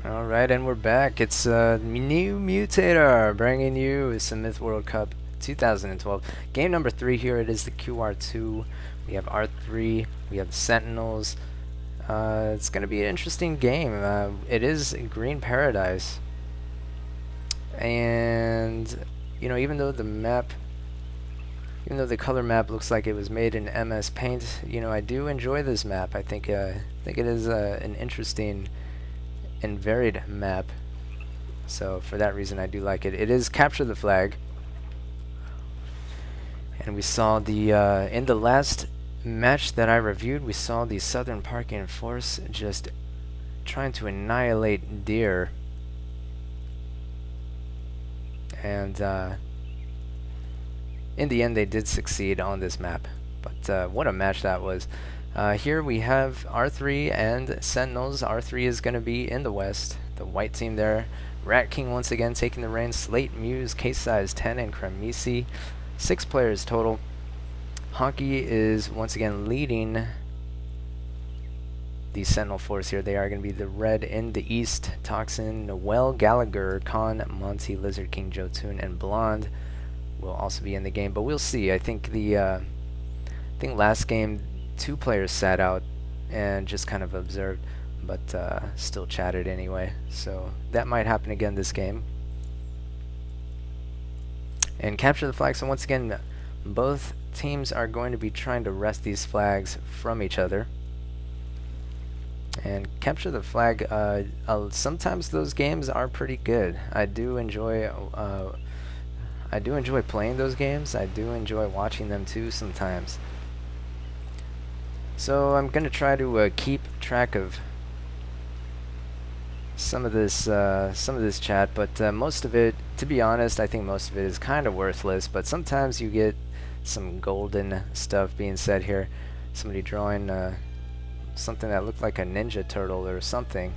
Alright, and we're back. It's NewMutator bringing you some Myth World Cup 2012. Game number 3 here. It is the QR2. We have R3. We have the Sentinels. It's going to be an interesting game. It is Green Paradise. And, you know, even though the color map looks like it was made in MS Paint, you know, I do enjoy this map. I think it is an interesting and varied map, so for that reason I do like it. It is capture the flag, and we saw the in the last match that I reviewed, we saw the Southern Parking Force just trying to annihilate deer, and in the end they did succeed on this map. But what a match that was. Here we have R3 and Sentinels. R3 is going to be in the west. The white team there. Rat King once again taking the reins. Slate, Muse, Case Size 10, and Kremisi. 6 players total. Honky is once again leading the Sentinel force here. They are going to be the red in the east. Toxin, Noel, Gallagher, Khan, Monty, Lizard King, Jotun, and Blonde will also be in the game. But we'll see. I think last game 2 players sat out and just kind of observed, but still chatted anyway. So that might happen again this game. And capture the flag. So once again, both teams are going to be trying to wrest these flags from each other. And capture the flag. Sometimes those games are pretty good. I do enjoy playing those games. I do enjoy watching them too sometimes. So I'm going to try to keep track of some of this chat, but most of it, to be honest, I think most of it is kind of worthless. But sometimes you get some golden stuff being said here. Somebody drawing something that looked like a Ninja Turtle or something.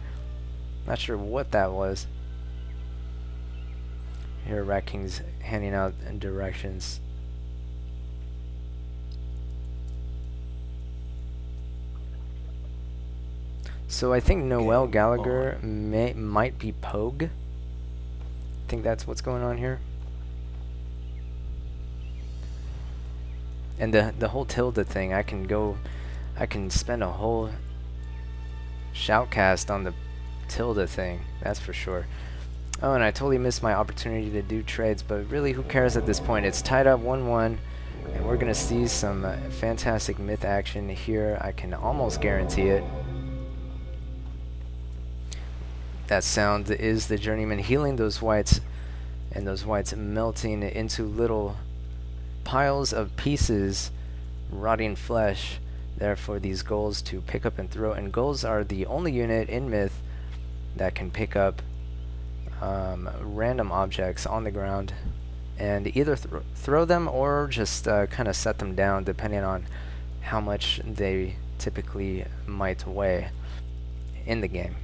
Not sure what that was. Here, Rat King's handing out directions. So I think Noel Gallagher might be Pogue. I think that's what's going on here. And the whole tilde thing, I can spend a whole shoutcast on the tilde thing, that's for sure. Oh, and I totally missed my opportunity to do trades, but really who cares at this point? It's tied up 1-1, and we're gonna see some fantastic myth action here. I can almost guarantee it. That sound is the journeyman healing those whites, and those whites melting into little piles of pieces, rotting flesh there for these ghouls to pick up and throw. And ghouls are the only unit in Myth that can pick up random objects on the ground and either throw them or just kind of set them down depending on how much they typically might weigh in the game.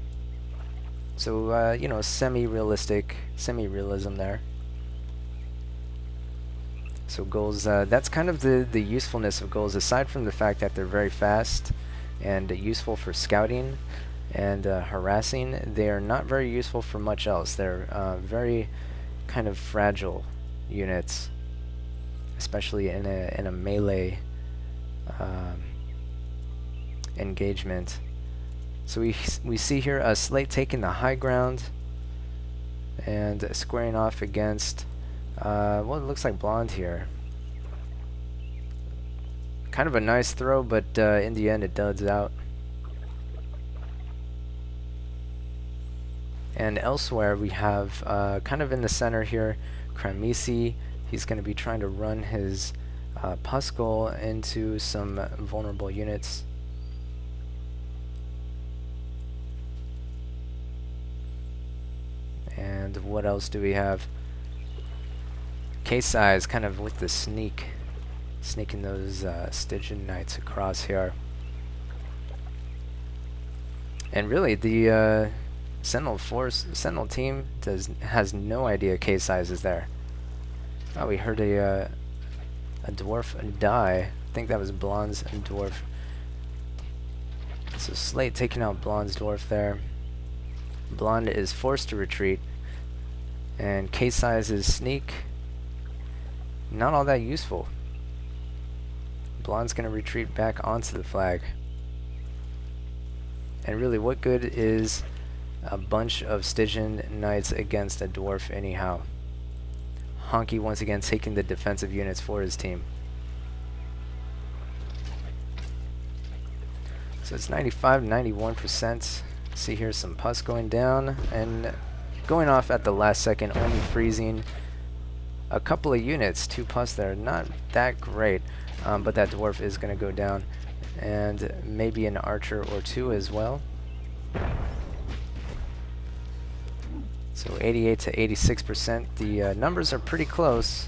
So, you know, semi-realism there. So ghouls, that's kind of the usefulness of ghouls, aside from the fact that they're very fast and useful for scouting and harassing. They are not very useful for much else. They're very kind of fragile units, especially in a melee engagement. So we see here Slate taking the high ground and squaring off against well, it looks like Blonde here. Kind of a nice throw, but in the end it duds out. And elsewhere we have kind of in the center here, Kremisi. He's going to be trying to run his Puskull into some vulnerable units. And what else do we have? Case Size kind of with the sneaking those Stygian Knights across here. And really the Sentinel team has no idea Case Size is there. Oh, we heard a dwarf die. I think that was Blonde's dwarf. So Slate taking out Blonde's dwarf there. Blonde is forced to retreat, and K-Size's sneak, not all that useful. Blonde's going to retreat back onto the flag. And really, what good is a bunch of Stygian Knights against a dwarf anyhow? Honky once again taking the defensive units for his team. So it's 95 to 91%. See here some pus going down and going off at the last second, only freezing a couple of units. 2 pus there, not that great, but that dwarf is going to go down, and maybe an archer or 2 as well. So 88 to 86%. The numbers are pretty close.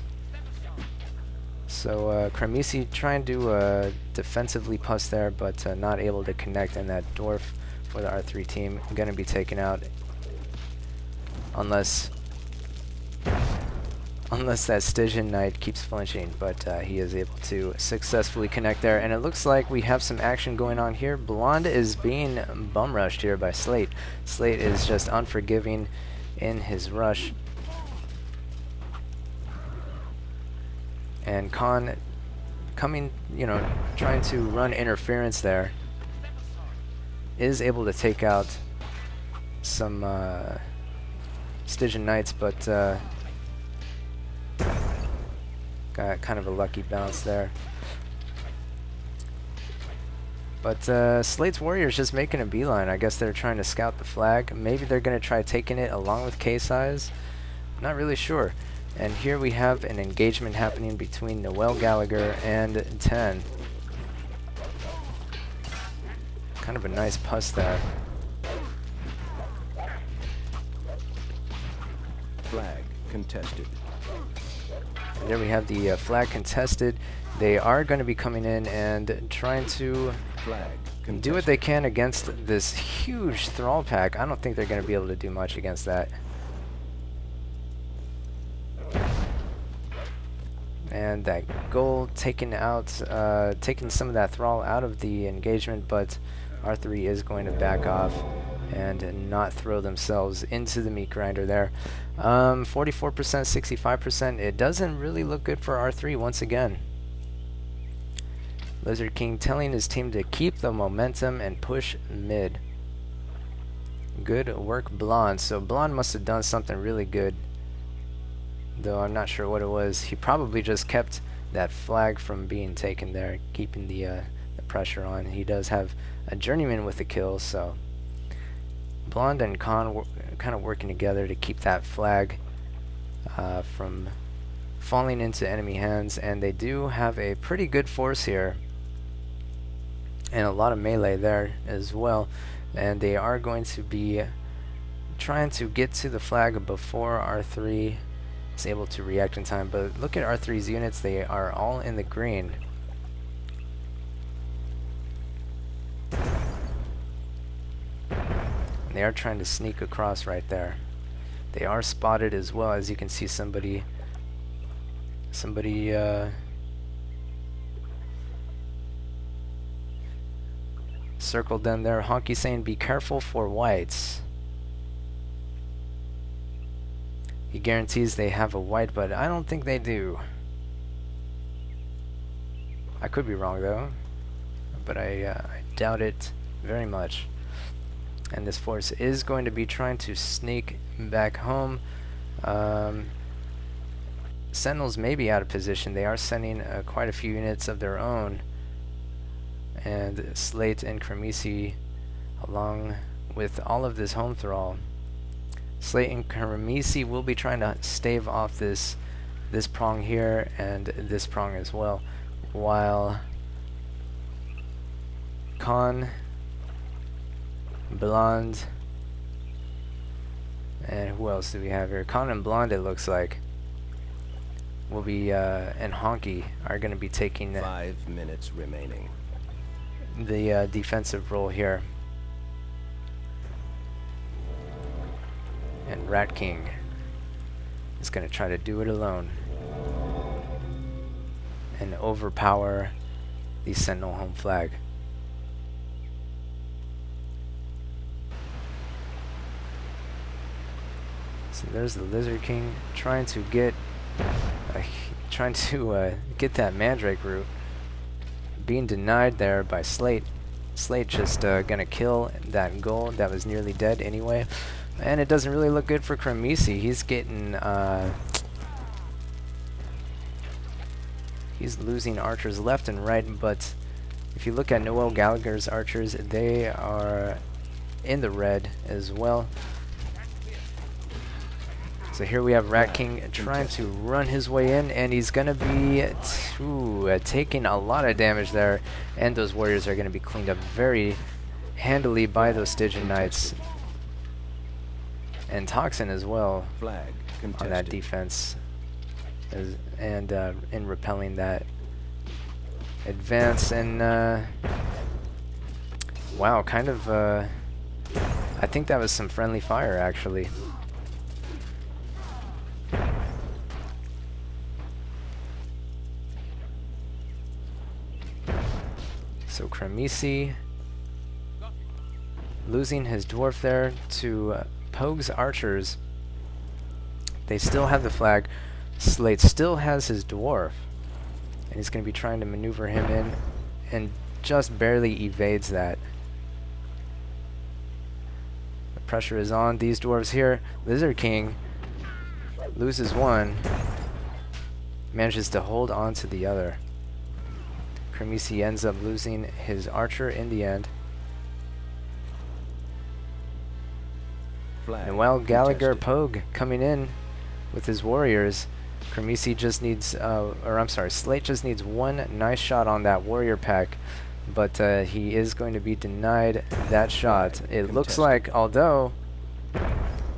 So Kremisi trying to defensively pus there, but not able to connect, and that dwarf for the R3 team going to be taken out unless that Stygian Knight keeps flinching, but he is able to successfully connect there. And it looks like we have some action going on here. Blonde is being bum rushed here by Slate. Slate is just unforgiving in his rush. And Khan coming, trying to run interference there, is able to take out some Stygian Knights, but got kind of a lucky bounce there. But Slate's Warriors just making a beeline. I guess they're trying to scout the flag. Maybe they're going to try taking it along with K-Size. Not really sure. And here we have an engagement happening between Noel Gallagher and 10. Kind of a nice pus there. Flag contested. And there we have the flag contested. They are going to be coming in and trying to do what they can against this huge Thrall pack. I don't think they're going to be able to do much against that. And that goal taking out, taking some of that Thrall out of the engagement, but R3 is going to back off and not throw themselves into the meat grinder there. 44%, 65%. It doesn't really look good for R3 once again. Lizard King telling his team to keep the momentum and push mid. Good work, Blonde. So Blonde must have done something really good, though I'm not sure what it was. He probably just kept that flag from being taken there, keeping the pressure on. He does have a journeyman with a kill, so Blonde and Khan kind of working together to keep that flag from falling into enemy hands. And they do have a pretty good force here, and a lot of melee there as well. And they are going to be trying to get to the flag before R3 is able to react in time. But look at R3's units, they are all in the green. And they are trying to sneak across right there. They are spotted as well, as you can see somebody circled them there. Honky saying be careful for whites. He guarantees they have a white, but I don't think they do. I could be wrong though, but I doubt it very much. And this force is going to be trying to sneak back home. Sentinels may be out of position. They are sending quite a few units of their own. And Slate and Kremisi, along with all of this home thrall. Slate and Kremisi will be trying to stave off this prong here and this prong as well, while Khan, Blonde, and who else do we have here? Khan and Blonde, it looks like, will be and Honky are going to be taking 5 minutes remaining. The defensive role here. And Rat King is going to try to do it alone and overpower the Sentinel home flag. So there's the Lizard King trying to get get that Mandrake root. Being denied there by Slate. Slate just gonna kill that goal that was nearly dead anyway. And it doesn't really look good for Kremisi. He's getting he's losing archers left and right, but if you look at Noel Gallagher's archers, they are in the red as well. So here we have Rat King trying to run his way in, and he's going to be taking a lot of damage there, and those warriors are going to be cleaned up very handily by those Stygian Knights. And Toxin as well on that defense, and in repelling that advance. And wow, kind of I think that was some friendly fire actually. So Kremisi losing his dwarf there to Pogue's archers. They still have the flag. Slate still has his dwarf, and he's going to be trying to maneuver him in, and just barely evades that. The pressure is on these dwarves here. Lizard King loses one, manages to hold on to the other. Kremisi ends up losing his archer in the end. And while Gallagher Pogue coming in with his warriors, Kremisi just needs, Slate just needs one nice shot on that warrior pack, but he is going to be denied that shot. It looks like, although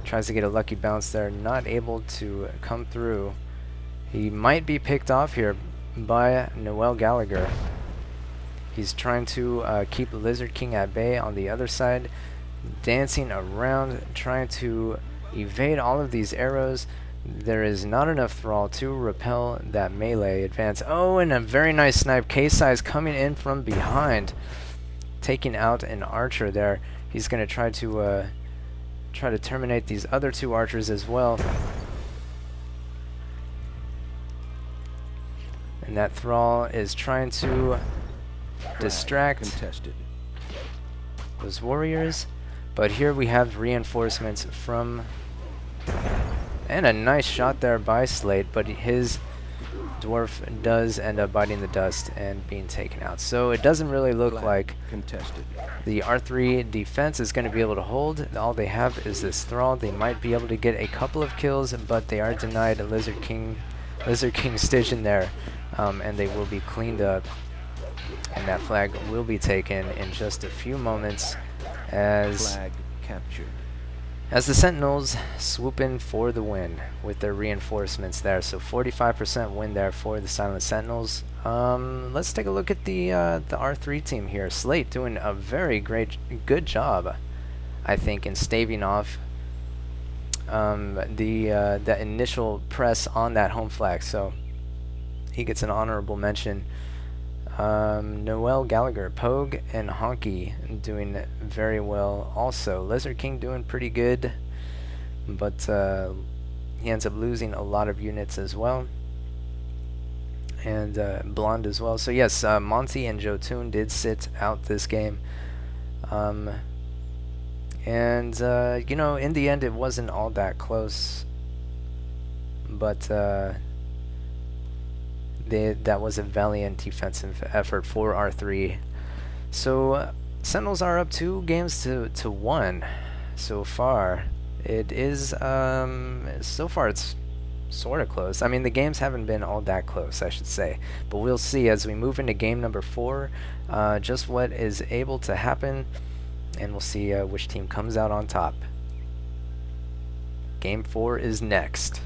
tries to get a lucky bounce there, not able to come through. He might be picked off here by Noel Gallagher. He's trying to keep the Lizard King at bay on the other side, dancing around, trying to evade all of these arrows. There is not enough thrall to repel that melee advance. Oh, and a very nice snipe. K-Size coming in from behind, taking out an archer there. He's going to try to terminate these other two archers as well. And that thrall is trying to distract those warriors. But here we have reinforcements from, and a nice shot there by Slate, but his dwarf does end up biting the dust and being taken out. So it doesn't really look like the R3 defense is going to be able to hold. All they have is this thrall. They might be able to get a couple of kills, but they are denied a Lizard King Stygian there, and they will be cleaned up. And that flag will be taken in just a few moments as the Sentinels swoop in for the win with their reinforcements there. So 45% win there for the Silent Sentinels. Let's take a look at the R3 team here. Slate doing a very good job, I think, in staving off the initial press on that home flag. So he gets an honorable mention. Noel Gallagher, Pogue, and Honky doing very well also. Lizard King doing pretty good, but he ends up losing a lot of units as well. And Blonde as well. So yes, Monty and Jotun did sit out this game. And you know, in the end it wasn't all that close, but that was a valiant defensive effort for R3. So Sentinels are up 2 games to 1 so far. It is so far it's sort of close. I mean, the games haven't been all that close, I should say, but we'll see as we move into game number 4 just what is able to happen, and we'll see which team comes out on top. Game 4 is next.